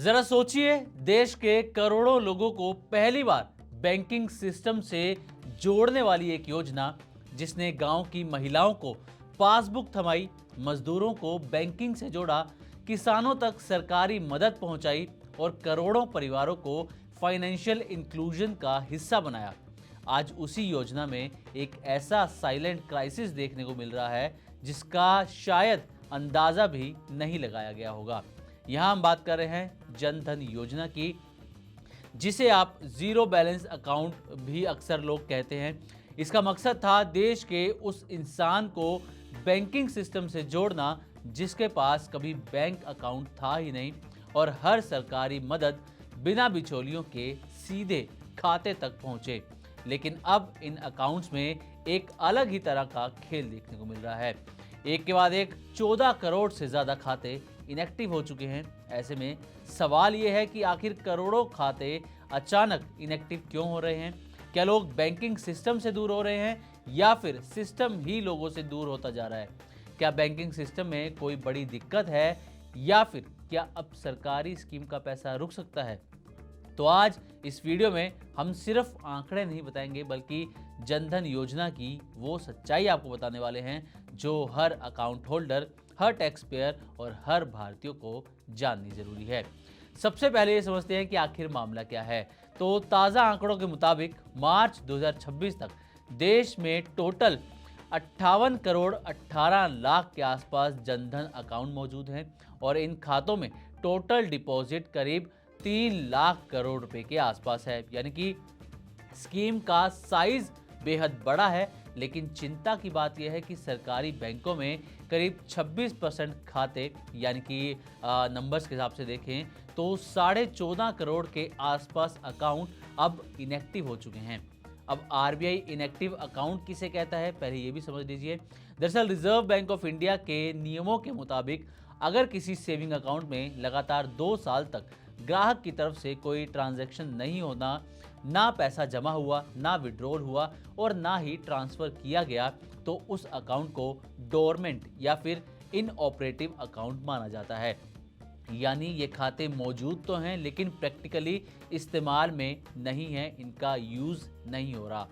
जरा सोचिए, देश के करोड़ों लोगों को पहली बार बैंकिंग सिस्टम से जोड़ने वाली एक योजना, जिसने गांव की महिलाओं को पासबुक थमाई, मजदूरों को बैंकिंग से जोड़ा, किसानों तक सरकारी मदद पहुंचाई और करोड़ों परिवारों को फाइनेंशियल इंक्लूजन का हिस्सा बनाया। आज उसी योजना में एक ऐसा साइलेंट क्राइसिस देखने को मिल रहा है जिसका शायद अंदाजा भी नहीं लगाया गया होगा। यहाँ हम बात कर रहे हैं जन धन योजना की, जिसे आप जीरो बैलेंस अकाउंट भी अक्सर लोग कहते हैं। इसका मकसद था देश के उस इंसान को बैंकिंग सिस्टम से जोड़ना जिसके पास कभी बैंक अकाउंट था ही नहीं और हर सरकारी मदद बिना बिचौलियों के सीधे खाते तक पहुंचे। लेकिन अब इन अकाउंट्स में एक अलग ही तरह का खेल देखने को मिल रहा है। एक के बाद एक 14 करोड़ से ज्यादा खाते इनएक्टिव हो चुके हैं। ऐसे में सवाल यह है कि आखिर करोड़ों खाते अचानक इनएक्टिव क्यों हो रहे हैं? क्या लोग बैंकिंग सिस्टम से दूर हो रहे हैं या फिर सिस्टम ही लोगों से दूर होता जा रहा है? क्या बैंकिंग सिस्टम में कोई बड़ी दिक्कत है या फिर क्या अब सरकारी स्कीम का पैसा रुक सकता है? तो आज इस वीडियो में हम सिर्फ आंकड़े नहीं बताएंगे, बल्कि जनधन योजना की वो सच्चाई आपको बताने वाले हैं जो हर अकाउंट होल्डर, हर टैक्स पेयर और हर भारतीय को जाननी जरूरी है। सबसे पहले ये समझते हैं कि आखिर मामला क्या है। तो ताज़ा आंकड़ों के मुताबिक मार्च 2026 तक देश में टोटल 58 करोड़ 18 लाख के आसपास जनधन अकाउंट मौजूद हैं और इन खातों में टोटल डिपॉजिट करीब 3 लाख करोड़ रुपए के आसपास है। यानी कि स्कीम का साइज बेहद बड़ा है, लेकिन चिंता की बात यह है कि सरकारी बैंकों में करीब 26% खाते, यानी कि नंबर्स के हिसाब से देखें तो 14.5 करोड़ के आसपास अकाउंट अब इनएक्टिव हो चुके हैं। अब आरबीआई इनएक्टिव अकाउंट किसे कहता है, पहले ये भी समझ लीजिए। दरअसल रिजर्व बैंक ऑफ इंडिया के नियमों के मुताबिक अगर किसी सेविंग अकाउंट में लगातार 2 साल तक ग्राहक की तरफ से कोई ट्रांजैक्शन नहीं होना, ना पैसा जमा हुआ, ना विड्रॉल हुआ और ना ही ट्रांसफर किया गया, तो उस अकाउंट को डोरमेंट या फिर इनऑपरेटिव अकाउंट माना जाता है। यानी ये खाते मौजूद तो हैं लेकिन प्रैक्टिकली इस्तेमाल में नहीं है, इनका यूज नहीं हो रहा।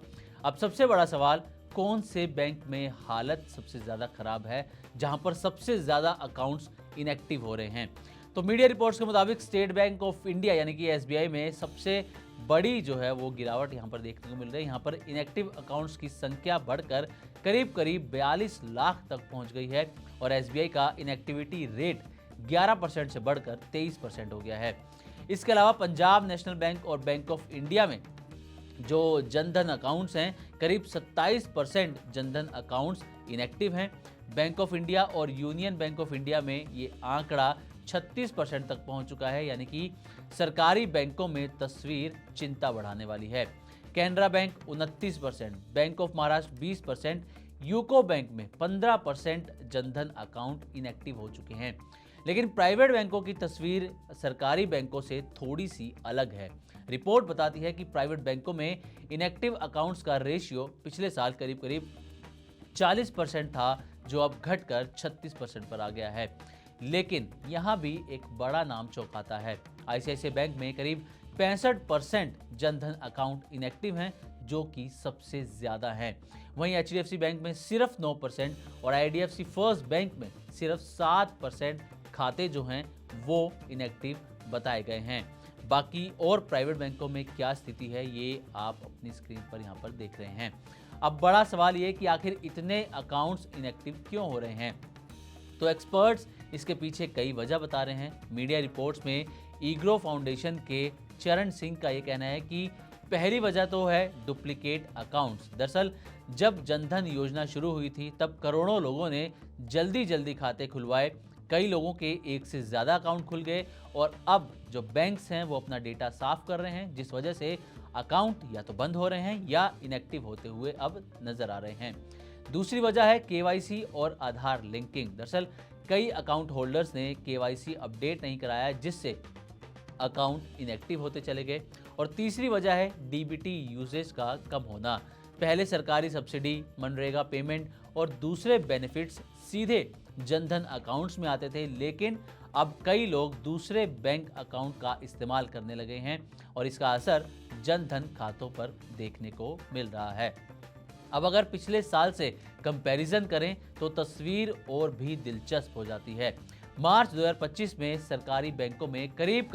अब सबसे बड़ा सवाल, कौन से बैंक में हालत सबसे ज़्यादा खराब है, जहां पर सबसे ज़्यादा अकाउंट्स इनएक्टिव हो रहे हैं? तो मीडिया रिपोर्ट्स के मुताबिक स्टेट बैंक ऑफ इंडिया यानी कि एसबीआई में सबसे बड़ी जो है वो गिरावट यहाँ पर देखने को मिल रही है। यहाँ पर इनएक्टिव अकाउंट्स की संख्या बढ़कर करीब 42 लाख तक पहुँच गई है और एसबीआई का इनएक्टिविटी रेट 11% से बढ़कर 23% हो गया है। इसके अलावा पंजाब नेशनल बैंक और बैंक ऑफ इंडिया में जो जनधन अकाउंट्स हैं, करीब 27% जनधन अकाउंट्स इनएक्टिव हैं। बैंक ऑफ इंडिया और यूनियन बैंक ऑफ इंडिया में ये आंकड़ा 36% तक पहुंच चुका है। यानी कि सरकारी बैंकों में तस्वीर चिंता बढ़ाने वाली है। Canara bank 29%, bank of Maharashtra 20%, UCO bank में 15% जनधन अकाउंट इनएक्टिव हो चुके हैं। लेकिन प्राइवेट बैंकों की तस्वीर सरकारी बैंकों से थोड़ी सी अलग है। रिपोर्ट बताती है कि प्राइवेट बैंकों में इनएक्टिव अकाउंट्स का रेशियो पिछले साल करीब 40% था, जो अब घटकर 36% पर आ गया है। लेकिन यहाँ भी एक बड़ा नाम चौंकाता है। आईसीआईसीआई बैंक में करीब 65% जनधन अकाउंट इनएक्टिव हैं, जो कि सबसे ज्यादा हैं। वहीं एचडीएफसी बैंक में सिर्फ 9% और आईडीएफसी फर्स्ट बैंक में सिर्फ 7% खाते जो हैं वो इनएक्टिव बताए गए हैं। बाकी और प्राइवेट बैंकों में क्या स्थिति है, ये आप अपनी स्क्रीन पर यहाँ पर देख रहे हैं। अब बड़ा सवाल ये कि आखिर इतने अकाउंट्स इनएक्टिव क्यों हो रहे हैं? तो एक्सपर्ट्स इसके पीछे कई वजह बता रहे हैं। मीडिया रिपोर्ट्स में ईग्रो फाउंडेशन के चरण सिंह का ये कहना है कि पहली वजह तो है डुप्लीकेट अकाउंट्स। दरअसल जब जनधन योजना शुरू हुई थी तब करोड़ों लोगों ने जल्दी खाते खुलवाए, कई लोगों के एक से ज़्यादा अकाउंट खुल गए और अब जो बैंक्स हैं वो अपना डेटा साफ कर रहे हैं, जिस वजह से अकाउंट या तो बंद हो रहे हैं या इनएक्टिव होते हुए अब नजर आ रहे हैं। दूसरी वजह है केवाईसी और आधार लिंकिंग। दरअसल कई अकाउंट होल्डर्स ने केवाईसी अपडेट नहीं कराया, जिससे अकाउंट इनएक्टिव होते चले गए। और तीसरी वजह है डीबीटी यूजेज का कम होना। पहले सरकारी सब्सिडी, मनरेगा पेमेंट और दूसरे बेनिफिट्स सीधे जनधन अकाउंट्स में आते थे, लेकिन अब कई लोग दूसरे बैंक अकाउंट का इस्तेमाल करने लगे हैं और इसका असर जन धन खातों पर देखने को मिल रहा है। अब अगर पिछले साल से कंपैरिजन करें तो तस्वीर और भी दिलचस्प हो जाती है। मार्च 2025 में सरकारी बैंकों में करीब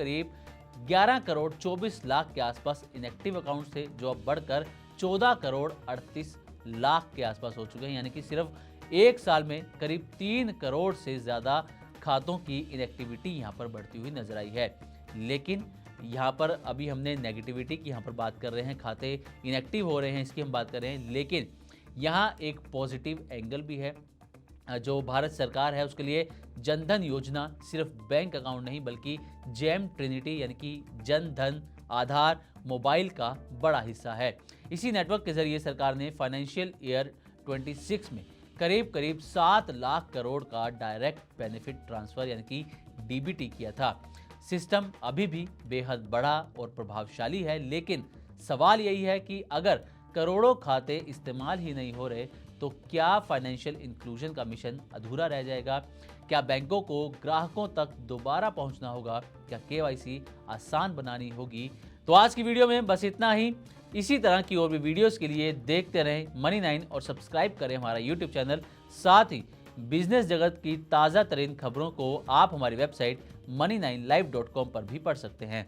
11 करोड़ 24 लाख के आसपास इनएक्टिव अकाउंट थे, जो अब बढ़कर 14 करोड़ 38 लाख के आसपास हो चुके हैं। यानी कि सिर्फ एक साल में करीब 3 करोड़ से ज़्यादा खातों की इनएक्टिविटी यहाँ पर बढ़ती हुई नजर आई है। लेकिन यहाँ पर अभी हमने नेगेटिविटी की यहाँ पर बात कर रहे हैं, खाते इनएक्टिव हो रहे हैं इसकी हम बात कर रहे हैं, लेकिन यहाँ एक पॉजिटिव एंगल भी है। जो भारत सरकार है उसके लिए जनधन योजना सिर्फ बैंक अकाउंट नहीं बल्कि जेम ट्रिनिटी यानी कि जन धन आधार मोबाइल का बड़ा हिस्सा है। इसी नेटवर्क के जरिए सरकार ने फाइनेंशियल ईयर 26 में करीब 7 लाख करोड़ का डायरेक्ट बेनिफिट ट्रांसफर यानी कि डीबीटी किया था। सिस्टम अभी भी बेहद बड़ा और प्रभावशाली है, लेकिन सवाल यही है कि अगर करोड़ों खाते इस्तेमाल ही नहीं हो रहे तो क्या फाइनेंशियल इंक्लूजन का मिशन अधूरा रह जाएगा? क्या बैंकों को ग्राहकों तक दोबारा पहुंचना होगा? क्या केवाईसी आसान बनानी होगी? तो आज की वीडियो में बस इतना ही। इसी तरह की और भी वीडियोस के लिए देखते रहें Money9 और सब्सक्राइब करें हमारा यूट्यूब चैनल। साथ ही बिजनेस जगत की ताज़ा तरीन खबरों को आप हमारी वेबसाइट money9live.com पर भी पढ़ सकते हैं।